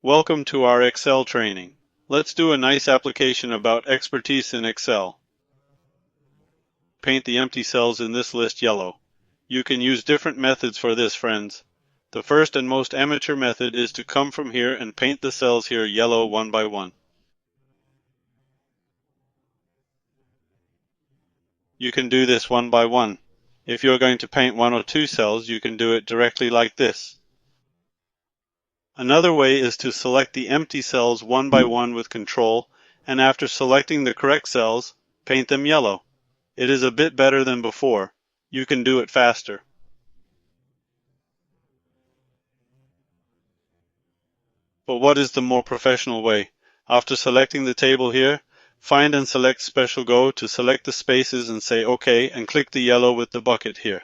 Welcome to our Excel training. Let's do a nice application about expertise in Excel. Paint the empty cells in this list yellow. You can use different methods for this, friends. The first and most amateur method is to come from here and paint the cells here yellow one by one. You can do this one by one. If you're going to paint one or two cells, you can do it directly like this. Another way is to select the empty cells one by one with Control, and after selecting the correct cells, paint them yellow. It is a bit better than before. You can do it faster. But what is the more professional way? After selecting the table here, find and select Special Go to select the spaces and say OK and click the yellow with the bucket here.